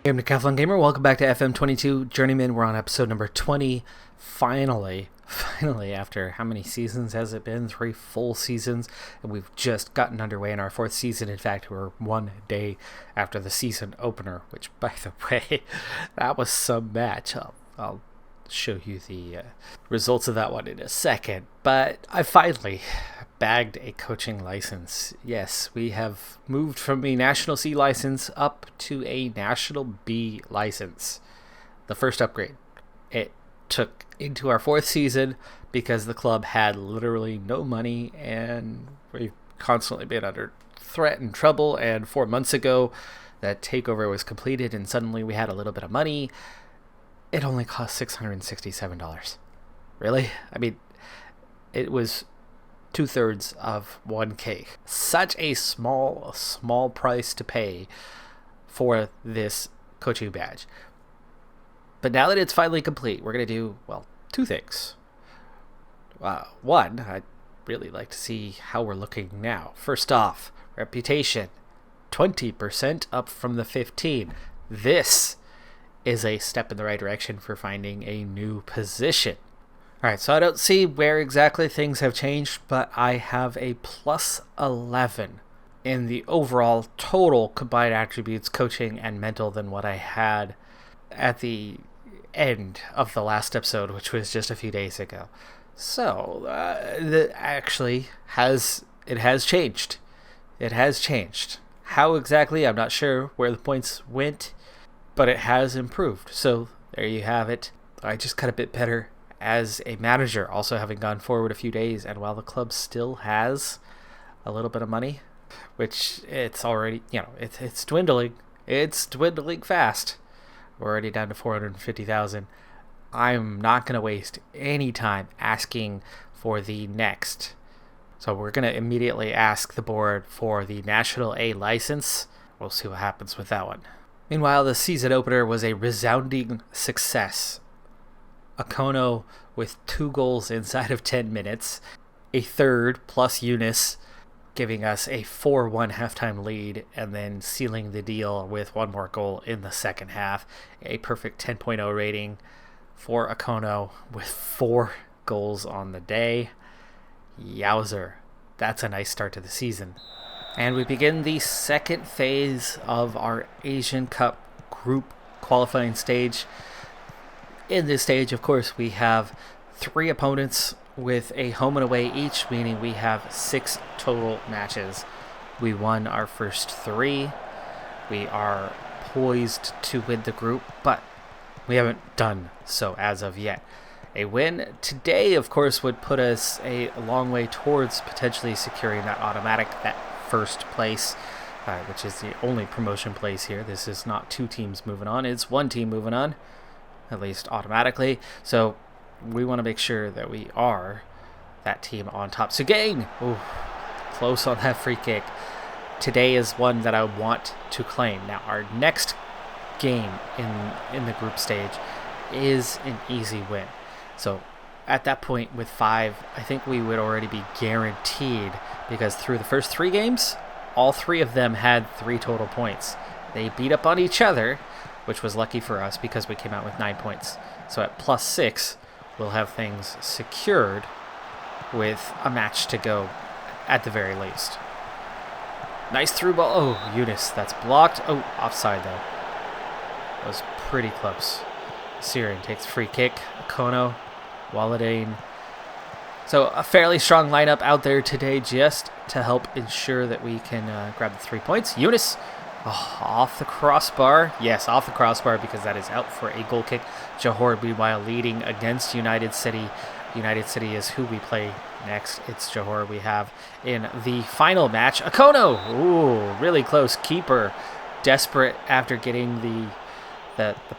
I'm Decathlon Gamer. Welcome back to FM22 Journeyman. We're on episode number 20. Finally, after how many seasons has it been? 3 full seasons, and we've just gotten underway in our 4th season. In fact, we're 1 day after the season opener, which, by the way, that was some match. I'll show you the results of that one in a second. But I finally bagged a coaching license. Yes, we have moved from a National C license up to a National B license. The first upgrade. It took into our 4th season because the club had literally no money and we've constantly been under threat and trouble, and 4 months ago that takeover was completed and suddenly we had a little bit of money. It only cost $667. Really? I mean, it was 2/3 of 1K. Such a small price to pay for this coaching badge. But now that it's finally complete, we're going to do, well, 2 things. One, I'd really like to see how we're looking now. First off, reputation. 20% up from the 15. This is a step in the right direction for finding a new position. Alright, so I don't see where exactly things have changed, but I have a plus 11 in the overall total combined attributes, coaching and mental, than what I had at the end of the last episode, which was just a few days ago. So, it has changed. It has changed. How exactly, I'm not sure where the points went, but it has improved. So, there you have it. I just got a bit better as a manager, also having gone forward a few days, and while the club still has a little bit of money, which it's already, it's dwindling. It's dwindling fast. We're already down to 450,000. I'm not going to waste any time asking for the next. So we're going to immediately ask the board for the National A license. We'll see what happens with that one. Meanwhile, the season opener was a resounding success. Akono with 2 goals inside of 10 minutes. A third plus Eunice giving us a 4-1 halftime lead, and then sealing the deal with 1 more goal in the second half. A perfect 10.0 rating for Akono with 4 goals on the day. Yowzer. That's a nice start to the season. And we begin the second phase of our Asian Cup group qualifying stage. In this stage, of course, we have 3 opponents with a home and away each, meaning we have 6 total matches. We won our first 3. We are poised to win the group, but we haven't done so as of yet. A win today, of course, would put us a long way towards potentially securing that first place, which is the only promotion place here. This is not 2 teams moving on, it's 1 team moving on, at least automatically. So we want to make sure that we are that team on top. So Gang, close on that free kick. Today is one that I want to claim. Now our next game in the group stage is an easy win. So at that point with 5, I think we would already be guaranteed, because through the first 3 games, all 3 of them had 3 total points. They beat up on each other, which was lucky for us because we came out with 9 points. So at plus 6, we'll have things secured with a match to go at the very least. Nice through ball. Oh, Eunice, that's blocked. Oh, offside though. That was pretty close. Syrian takes free kick. Akono, Walladane. So a fairly strong lineup out there today just to help ensure that we can grab the 3 points. Eunice. Oh, off the crossbar. Yes, off the crossbar, because that is out for a goal kick. Johor, meanwhile, leading against United City. United City is who we play next. It's Johor we have in the final match. Akono! Ooh, really close. Keeper, desperate after getting the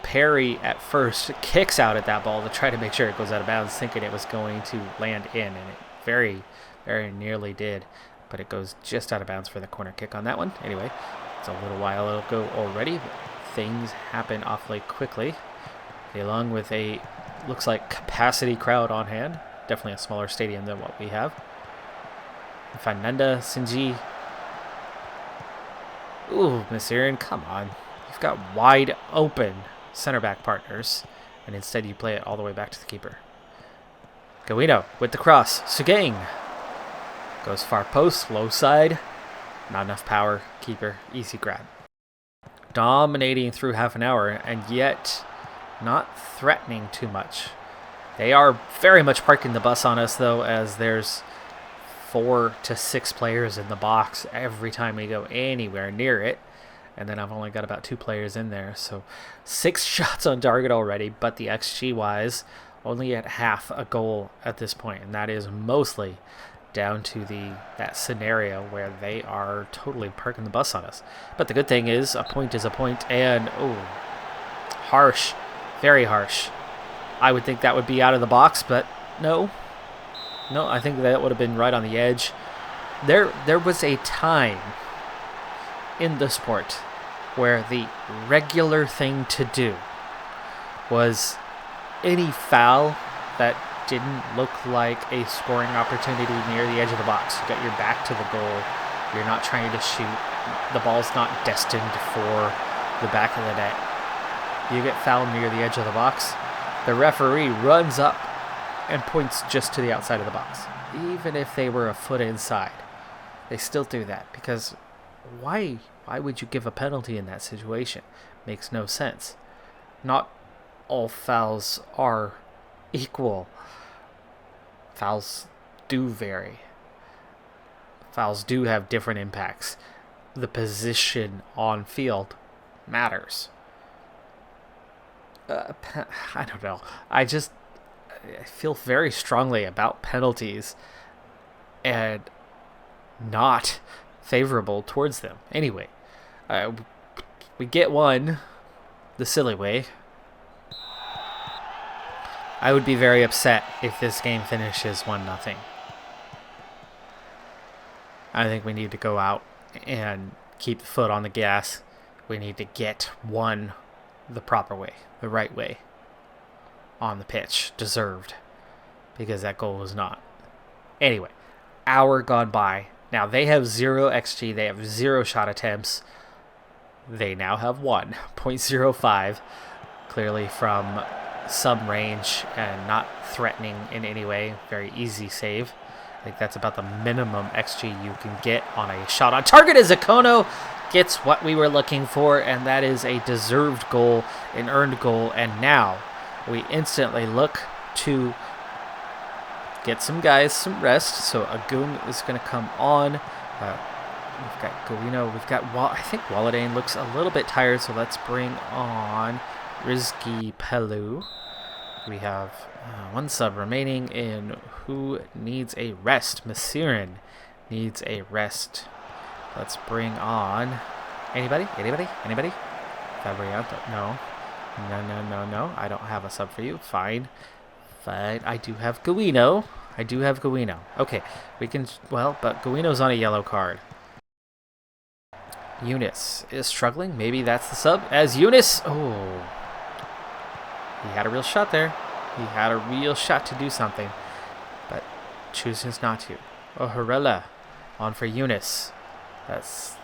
parry at first, kicks out at that ball to try to make sure it goes out of bounds, thinking it was going to land in, and it very, very nearly did. But it goes just out of bounds for the corner kick on that one. Anyway, it's a little while ago already, but things happen awfully quickly. Along with a, looks like, capacity crowd on hand. Definitely a smaller stadium than what we have. Fananda Sinji. Ooh, Miss Aaron, come on. You You've got wide open center back partners, and instead you play it all the way back to the keeper. Guino with the cross. Sugang goes far post, low side. Not enough power. Keeper, easy grab. Dominating through half an hour, and yet not threatening too much. They are very much parking the bus on us, though, as there's 4 to 6 players in the box every time we go anywhere near it. And then I've only got about 2 players in there, so 6 shots on target already, but the XG-wise, only at half a goal at this point, and that is mostly down to that scenario where they are totally parking the bus on us. But the good thing is a point, and harsh, very harsh. I would think that would be out of the box, but no, I think that would have been right on the edge. There was a time in the sport where the regular thing to do was any foul that didn't look like a scoring opportunity near the edge of the box. You got your back to the goal. You're not trying to shoot. The ball's not destined for the back of the net. You get fouled near the edge of the box, the referee runs up and points just to the outside of the box. Even if they were a foot inside, they still do that, because why would you give a penalty in that situation? Makes no sense. Not all fouls are equal. Fouls do vary. Fouls do have different impacts. The position on field matters. I don't know. I feel very strongly about penalties and not favorable towards them. Anyway, we get one the silly way. I would be very upset if this game finishes 1-0. I think we need to go out and keep the foot on the gas. We need to get one the proper way, the right way, on the pitch, deserved, because that goal was not. Anyway, hour gone by. Now they have 0 XG, they have 0 shot attempts. They now have 1.05, clearly from some range and not threatening in any way. Very easy save. I think that's about the minimum XG you can get on a shot on target, as Akono gets what we were looking for, and that is a deserved goal, an earned goal. And now we instantly look to get some guys some rest. So Agun is going to come on. We've got Guino. We've got I think Waladane looks a little bit tired, so let's bring on Rizky Pelu. We have 1 sub remaining, and who needs a rest? Masirin needs a rest. Let's bring on anybody? Fabrianto? No. I don't have a sub for you. Fine. I do have Guino. Okay, we can. Well, but Guino's on a yellow card. Eunice is struggling. Maybe that's the sub. As Eunice. Oh. He had a real shot there. He had a real shot to do something, but chooses not to. Oharela on for Eunice. That's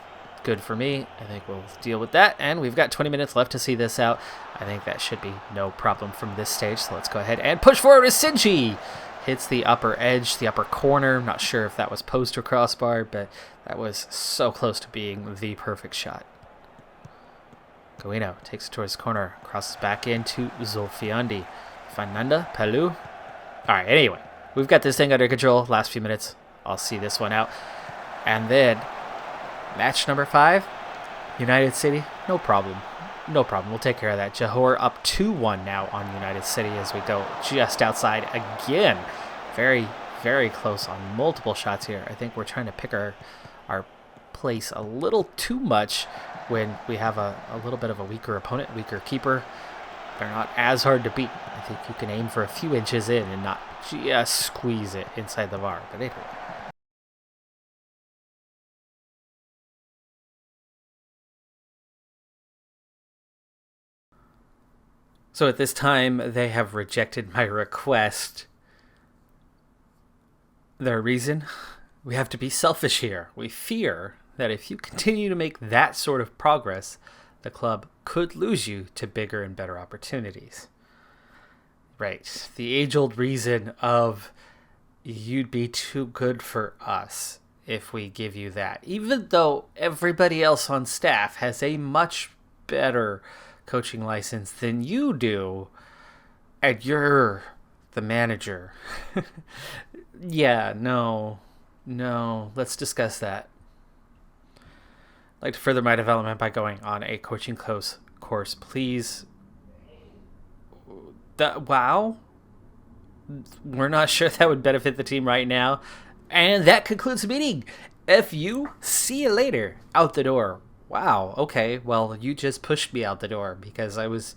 good for me. I think we'll deal with that. And we've got 20 minutes left to see this out. I think that should be no problem from this stage. So let's go ahead and push forward as Sinji hits the upper edge, the upper corner. I'm not sure if that was post or crossbar, but that was so close to being the perfect shot. Guino takes it towards the corner, crosses back into Zulfiandi. Fernanda, Pelu. All right, anyway, we've got this thing under control. Last few minutes, I'll see this one out. And then match number 5, United City, no problem. We'll take care of that. Johor up 2-1 now on United City as we go just outside again. Very, very close on multiple shots here. I think we're trying to pick our place a little too much when we have a little bit of a weaker opponent, weaker keeper. They're not as hard to beat. I think you can aim for a few inches in and not just squeeze it inside the bar. But anyway. So at this time, they have rejected my request. Their reason? We have to be selfish here. We fear that if you continue to make that sort of progress, the club could lose you to bigger and better opportunities. Right. The age-old reason of you'd be too good for us if we give you that. Even though everybody else on staff has a much better coaching license than you do, and you're the manager. Yeah, no, let's discuss that. I'd like to further my development by going on a coaching course, please. Wow. We're not sure that would benefit the team right now. And that concludes the meeting. FU, see you later. Out the door. Wow, okay. Well, you just pushed me out the door because I was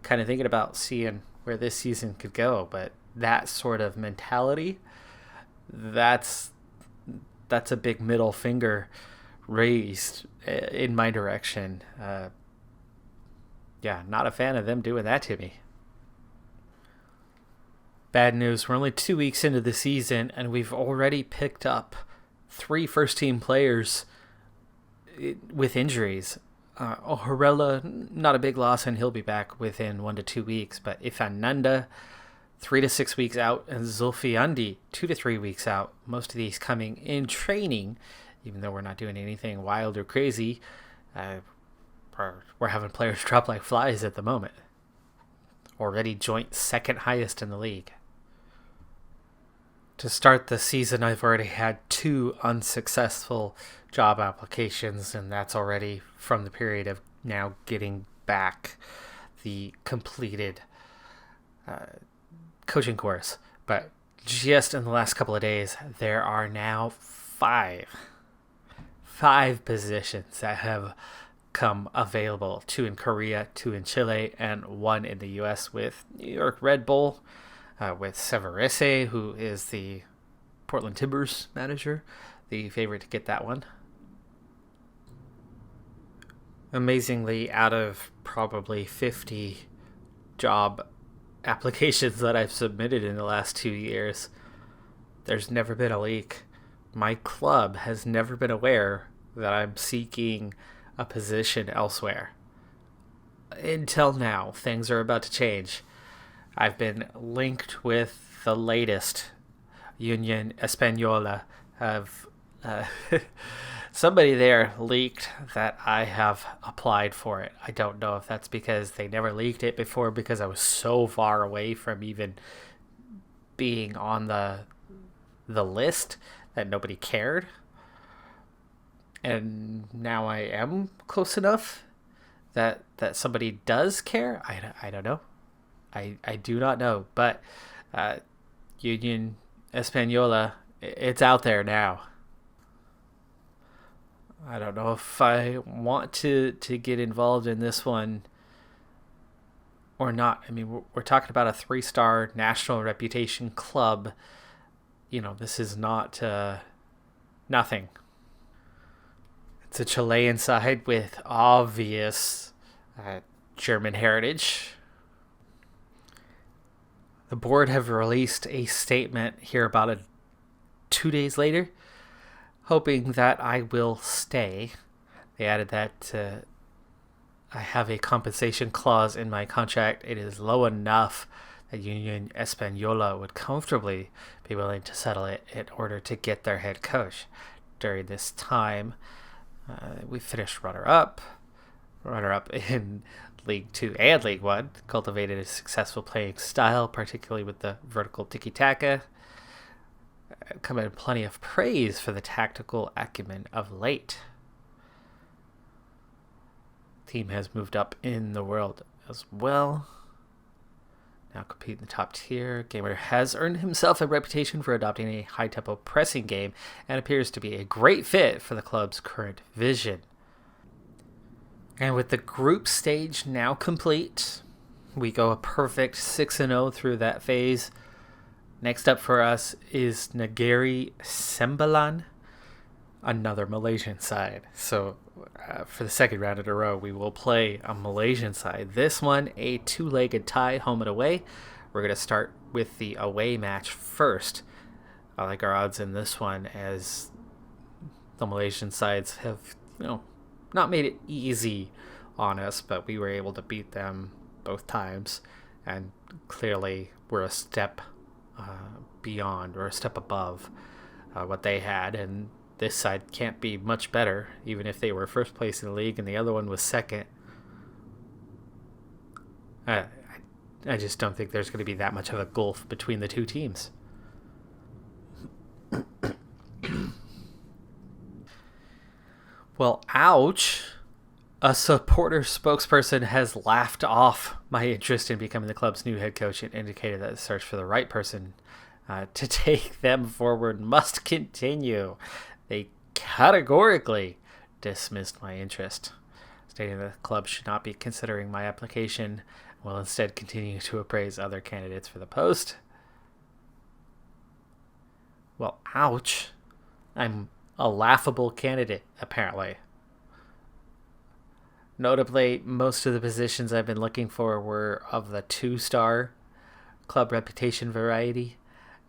kind of thinking about seeing where this season could go. But that sort of mentality, that's a big middle finger raised in my direction. Yeah, not a fan of them doing that to me. Bad news, we're only 2 weeks into the season, and we've already picked up 3 first-team players with injuries. Horella, not a big loss, and he'll be back within 1 to 2 weeks. But Ifananda, 3 to 6 weeks out, and Zulfiandi, 2 to 3 weeks out. Most of these coming in training, even though we're not doing anything wild or crazy. We're having players drop like flies at the moment. Already joint second highest in the league. To start the season, I've already had 2 unsuccessful job applications, and that's already from the period of now getting back the completed coaching course. But just in the last couple of days, there are now 5 positions that have come available. 2 in Korea, 2 in Chile, and 1 in the US with New York Red Bull, with Severese, who is the Portland Timbers manager, the favorite to get that one. Amazingly, out of probably 50 job applications that I've submitted in the last 2 years, there's never been a leak. My club has never been aware that I'm seeking a position elsewhere. Until now, things are about to change. I've been linked with the latest Union Española. Somebody there leaked that I have applied for it. I don't know if that's because they never leaked it before, because I was so far away from even being on the list that nobody cared. And now I am close enough that somebody does care. I don't know. I do not know. But Union Española, it's out there now. I don't know if I want to get involved in this one or not. I mean, we're talking about a 3-star national reputation club. You know, this is not nothing. It's a Chilean side with obvious German heritage. The board have released a statement here about 2 days later, hoping that I will stay. They added that I have a compensation clause in my contract. It is low enough that Union Española would comfortably be willing to settle it in order to get their head coach. During this time, we finished runner-up in League 2 and League 1, cultivated a successful playing style, particularly with the vertical tiki-taka. Come in plenty of praise for the tactical acumen of late. Team has moved up in the world as well. Now compete in the top tier. Gamer has earned himself a reputation for adopting a high-tempo pressing game and appears to be a great fit for the club's current vision. And with the group stage now complete, we go a perfect 6-0 through that phase. Next up for us is Negeri Sembilan, another Malaysian side. So for the second round in a row, we will play a Malaysian side. This one, a 2-legged tie, home and away. We're going to start with the away match first. I like our odds in this one, as the Malaysian sides have, not made it easy on us, but we were able to beat them both times, and clearly we're a step beyond or a step above what they had, and this side can't be much better, even if they were first place in the league and the other one was second. I just don't think there's going to be that much of a gulf between the two teams. Well, ouch. A supporter spokesperson has laughed off my interest in becoming the club's new head coach and indicated that the search for the right person to take them forward must continue. They categorically dismissed my interest, stating that the club should not be considering my application, will instead continue to appraise other candidates for the post. Well, ouch. I'm a laughable candidate, apparently. Notably, most of the positions I've been looking for were of the 2-star club reputation variety,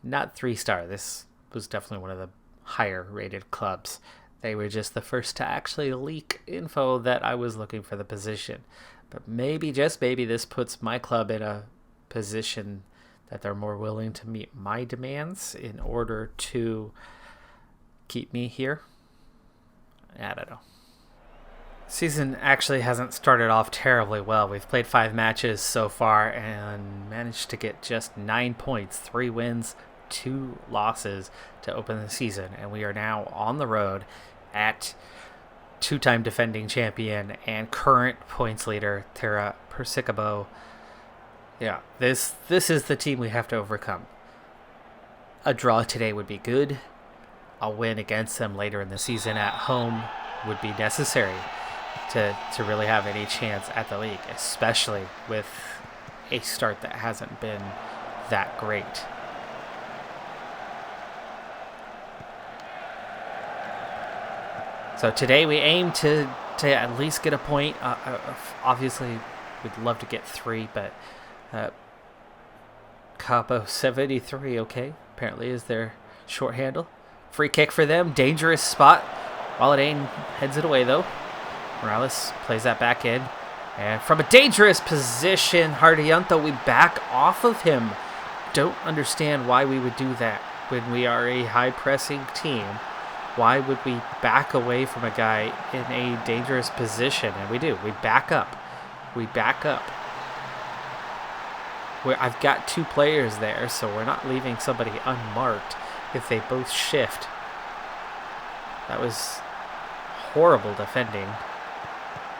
not 3-star. This was definitely one of the higher rated clubs. They were just the first to actually leak info that I was looking for the position. But maybe, just maybe, this puts my club in a position that they're more willing to meet my demands in order to keep me here. I don't know. Season actually hasn't started off terribly well. We've played 5 matches so far and managed to get just 9 points, 3 wins, 2 losses to open the season. And we are now on the road at 2-time defending champion and current points leader, Terra Persicabo. Yeah, this is the team we have to overcome. A draw today would be good. A win against them later in the season at home would be necessary to really have any chance at the league, especially with a start that hasn't been that great. So today we aim to at least get a point. Obviously, we'd love to get 3, but Capo 73, okay, apparently is their short handle. Free kick for them, dangerous spot. Walladain heads it away though. Morales plays that back in. And from a dangerous position, Hardianto, we back off of him. Don't understand why we would do that when we are a high-pressing team. Why would we back away from a guy in a dangerous position? And we do. We back up. We back up. I've got 2 players there, so we're not leaving somebody unmarked if they both shift. That was horrible defending.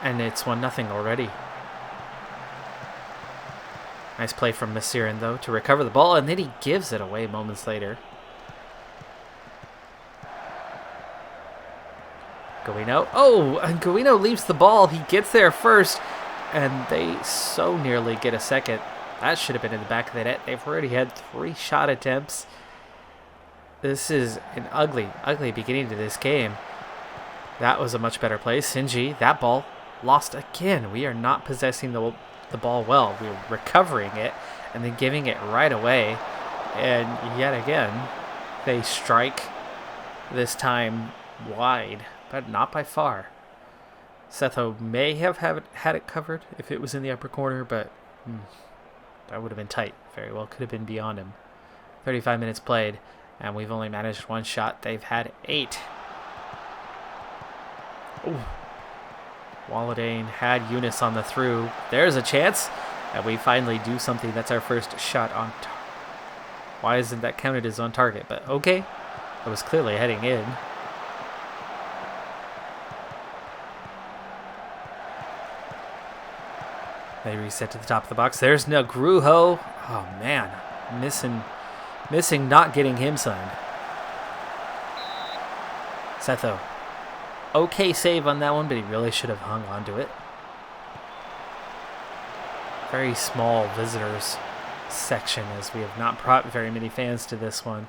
And it's 1-0 already. Nice play from Masirin, though, to recover the ball, and then he gives it away moments later. Guino. Oh, and Guino leaves the ball. He gets there first, and they so nearly get a second. That should have been in the back of the net. They've already had 3 shot attempts. This is an ugly, ugly beginning to this game. That was a much better play. Sinji, that ball lost again. We are not possessing the ball well. We're recovering it and then giving it right away. And yet again, they strike, this time wide, but not by far. Setho may have had it covered if it was in the upper corner, but that would have been tight. Very well could have been beyond him. 35 minutes played, and we've only managed 1 shot. They've had 8. Ooh. Walladain had Eunice on the through. There's a chance, and we finally do something. That's our first shot on target. Why isn't that counted as on target? But okay, it was clearly heading in. They reset to the top of the box. There's Negrujo. Oh man, missing not getting him signed. Setho. Okay save on that one, but he really should have hung on to it. Very small visitors section, as we have not brought very many fans to this one.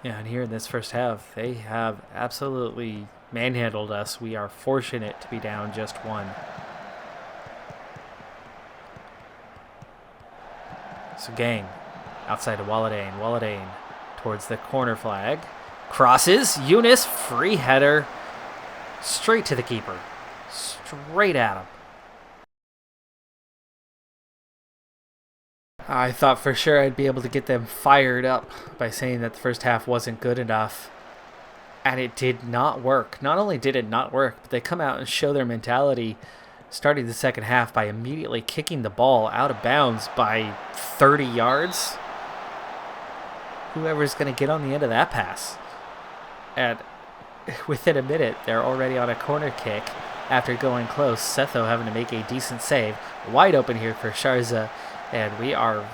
Yeah, and here in this first half, they have absolutely manhandled us. We are fortunate to be down just 1. So Gang, outside of Walladain. Walladain towards the corner flag. Crosses. Eunice, free header. Straight to the keeper. straight at him. I thought for sure I'd be able to get them fired up by saying that the first half wasn't good enough. And it did not work. Not only did it not work, but they come out and show their mentality starting the second half by immediately kicking the ball out of bounds by 30 yards. Whoever's going to get on the end of that pass. And within a minute, they're already on a corner kick after going close. Setho having to make a decent save. Wide open here for Sharza. And we are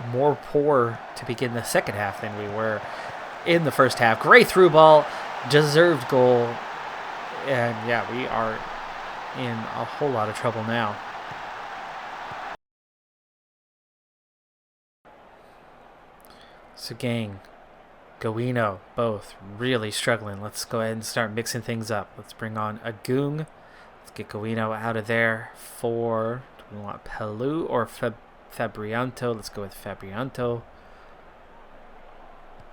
more poor to begin the second half than we were in the first half. Great through ball. Deserved goal. And yeah, we are in a whole lot of trouble now. So gang, Guino, both really struggling. Let's go ahead and start mixing things up. Let's bring on Agung. Let's get Guino out of there for... We want Pelou or Fabrianto. Let's go with Fabrianto.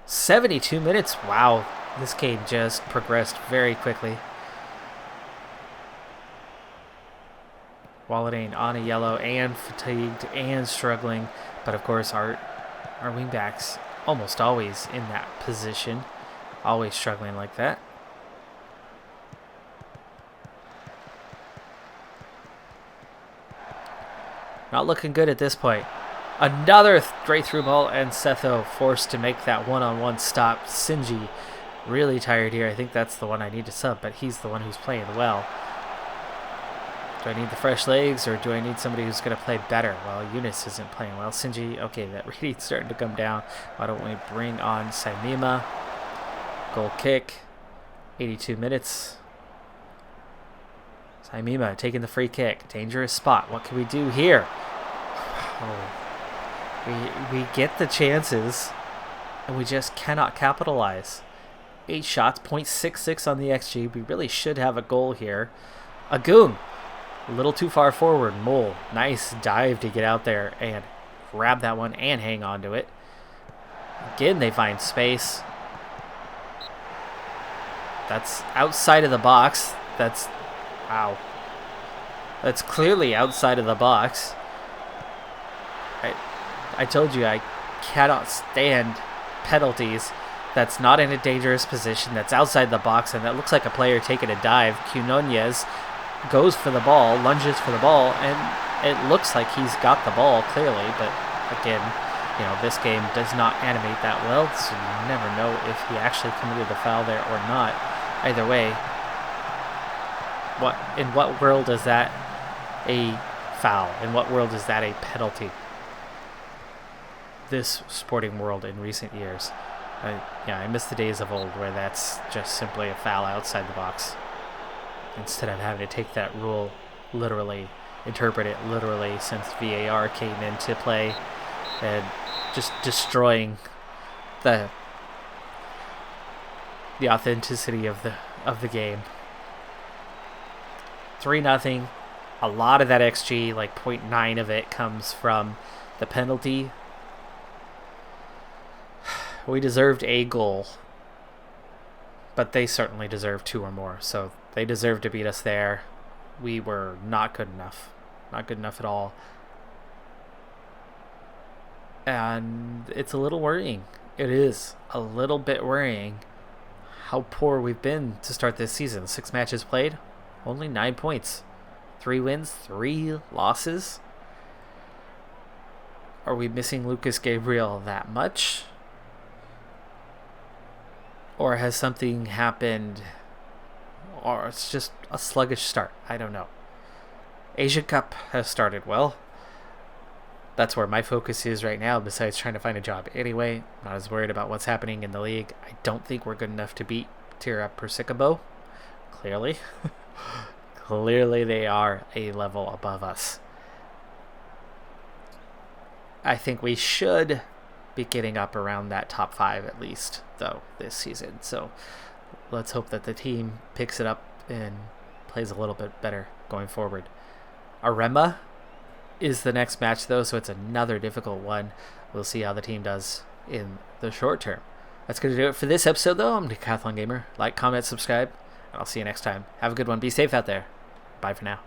72 minutes. Wow. This game just progressed very quickly. Walladane on a yellow and fatigued and struggling. But of course our wingbacks almost always in that position. Always struggling like that. Not looking good at this point. Another straight through ball, and Setho forced to make that one-on-one stop. Sinji really tired here. I think that's the one I need to sub, but he's the one who's playing well. Do I need the fresh legs, or do I need somebody who's going to play better? Well, Eunice isn't playing well. Sinji, okay, that reading's starting to come down. Why don't we bring on Saimima? Goal kick. 82 minutes. Saimima taking the free kick. Dangerous spot. What can we do here? Oh. We get the chances, and we just cannot capitalize. 8 shots, 0.66 on the XG. We really should have a goal here. Agung, a little too far forward. Mole, nice dive to get out there and grab that one and hang on to it. Again, they find space. That's outside of the box. Wow. That's clearly outside of the box. I told you I cannot stand penalties. That's not in a dangerous position. That's outside the box, and that looks like a player taking a dive. Quinonez goes for the ball, lunges for the ball, and it looks like he's got the ball clearly. But again, you know, this game does not animate that well, so you never know if he actually committed the foul there or not. Either way, in what world is that a foul? In what world is that a penalty? This sporting world in recent years. I miss the days of old where that's just simply a foul outside the box. Instead of having to take that rule literally, interpret it literally since VAR came into play and just destroying the authenticity of the game. 3-0. A lot of that XG, like 0.9 of it, comes from the penalty. We deserved a goal, but they certainly deserved 2 or more, so they deserved to beat us there. We were not good enough. Not good enough at all. And it's a little worrying. It is a little bit worrying how poor we've been to start this season. 6 matches played, only 9 points. 3 wins, 3 losses. Are we missing Lucas Gabriel that much? Or has something happened, or it's just a sluggish start? I don't know. Asia Cup has started well. That's where my focus is right now, besides trying to find a job anyway. Not as worried about what's happening in the league. I don't think we're good enough to beat Tira Persicobo. Clearly. Clearly they are a level above us. I think we should be getting up around that top 5 at least, though, this season. So let's hope that the team picks it up and plays a little bit better going forward. Arema is the next match, though, so it's another difficult one. We'll see how the team does in the short term. That's going to do it for this episode, though. I'm Decathlon Gamer. Like, comment, subscribe, and I'll see you next time. Have a good one. Be safe out there. Bye for now.